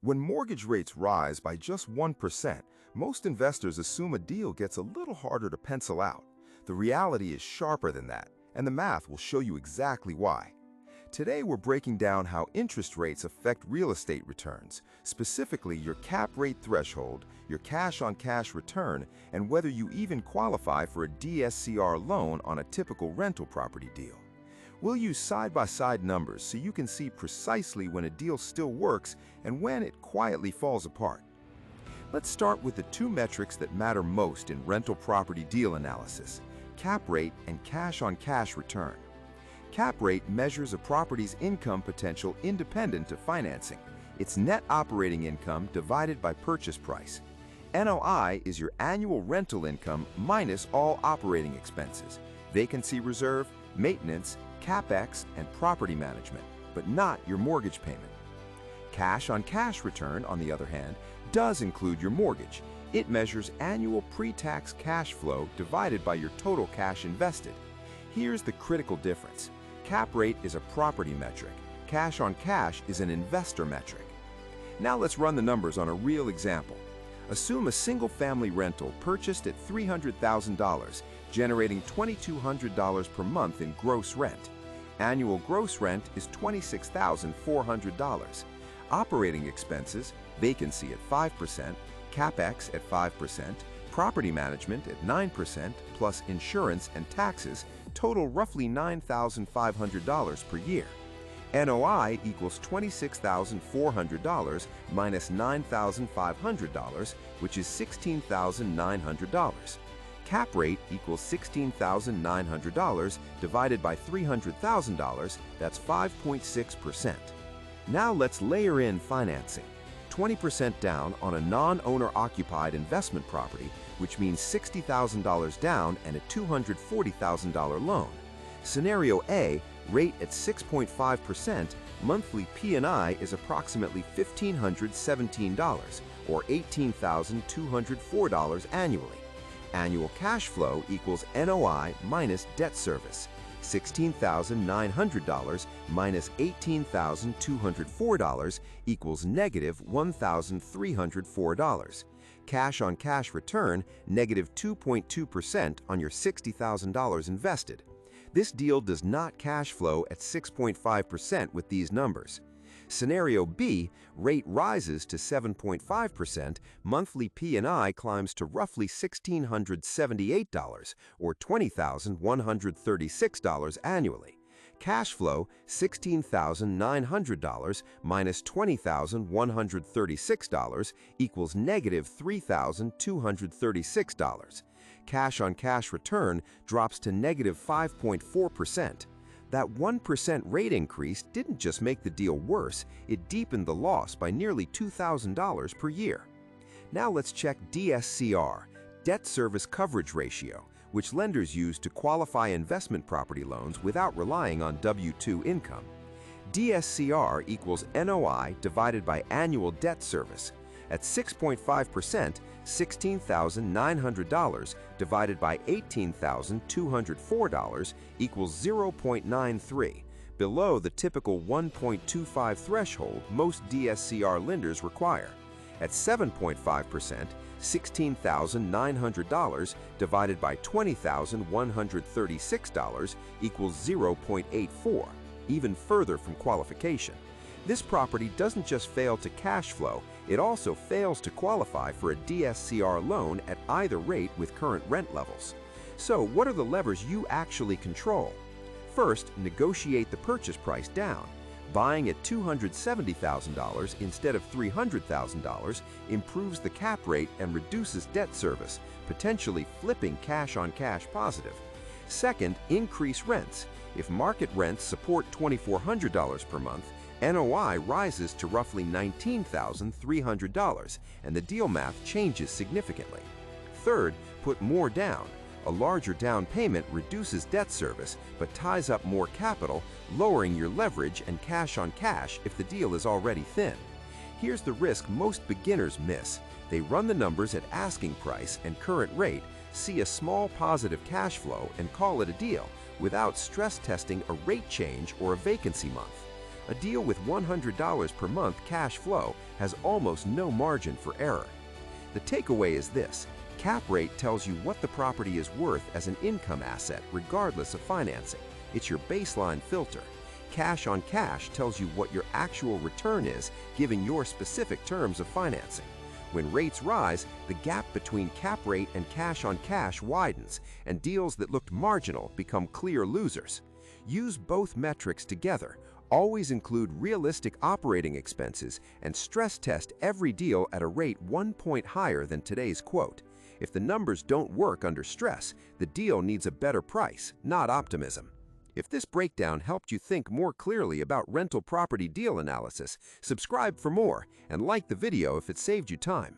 When mortgage rates rise by just 1%, most investors assume a deal gets a little harder to pencil out. The reality is sharper than that, and the math will show you exactly why. Today, we're breaking down how interest rates affect real estate returns, specifically your cap rate threshold, your cash-on-cash return, and whether you even qualify for a DSCR loan on a typical rental property deal. We'll use side-by-side numbers so you can see precisely when a deal still works and when it quietly falls apart. Let's start with the two metrics that matter most in rental property deal analysis: cap rate and cash-on-cash return. Cap rate measures a property's income potential independent of financing. It's net operating income divided by purchase price. NOI is your annual rental income minus all operating expenses, vacancy reserve, maintenance, CapEx, and property management, but not your mortgage payment. Cash-on-cash return, on the other hand, does include your mortgage. It measures annual pre-tax cash flow divided by your total cash invested. Here's the critical difference. Cap rate is a property metric. Cash-on-cash is an investor metric. Now let's run the numbers on a real example. Assume a single-family rental purchased at $300,000, generating $2,200 per month in gross rent. Annual gross rent is $26,400. Operating expenses, vacancy at 5%, CapEx at 5%, property management at 9%, plus insurance and taxes, total roughly $9,500 per year. NOI equals $26,400 minus $9,500, which is $16,900. Cap rate equals $16,900 divided by $300,000, that's 5.6%. Now let's layer in financing. 20% down on a non-owner-occupied investment property, which means $60,000 down and a $240,000 loan. Scenario A, rate at 6.5%, monthly P&I is approximately $1,517 or $18,204 annually. Annual cash flow equals NOI minus debt service. $16,900 minus $18,204 equals negative $1,304. Cash-on-cash return, negative 2.2% on your $60,000 invested. This deal does not cash flow at 6.5% with these numbers. Scenario B, rate rises to 7.5%, monthly P&I climbs to roughly $1,678 or $20,136 annually. Cash flow, $16,900 minus $20,136 equals negative $3,236. Cash-on-cash return drops to negative 5.4%. That 1% rate increase didn't just make the deal worse, it deepened the loss by nearly $2,000 per year. Now let's check DSCR, Debt Service Coverage Ratio, which lenders use to qualify investment property loans without relying on W-2 income. DSCR equals NOI divided by annual debt service. At 6.5%, $16,900 divided by $18,204 equals 0.93, below the typical 1.25 threshold most DSCR lenders require. At 7.5%, $16,900 divided by $20,136 equals 0.84, even further from qualification. This property doesn't just fail to cash flow, it also fails to qualify for a DSCR loan at either rate with current rent levels. So what are the levers you actually control? First, negotiate the purchase price down. Buying at $270,000 instead of $300,000 improves the cap rate and reduces debt service, potentially flipping cash-on-cash positive. Second, increase rents. If market rents support $2,400 per month, NOI rises to roughly $19,300, and the deal math changes significantly. Third, put more down. A larger down payment reduces debt service, but ties up more capital, lowering your leverage and cash-on-cash if the deal is already thin. Here's the risk most beginners miss. They run the numbers at asking price and current rate, see a small positive cash flow, and call it a deal, without stress testing a rate change or a vacancy month. A deal with $100 per month cash flow has almost no margin for error. The takeaway is this: cap rate tells you what the property is worth as an income asset regardless of financing. It's your baseline filter. Cash on cash tells you what your actual return is given your specific terms of financing. When rates rise, the gap between cap rate and cash on cash widens, and deals that looked marginal become clear losers. Use both metrics together. Always include realistic operating expenses and stress test every deal at a rate 1 point higher than today's quote. If the numbers don't work under stress, the deal needs a better price, not optimism. If this breakdown helped you think more clearly about rental property deal analysis, subscribe for more and like the video if it saved you time.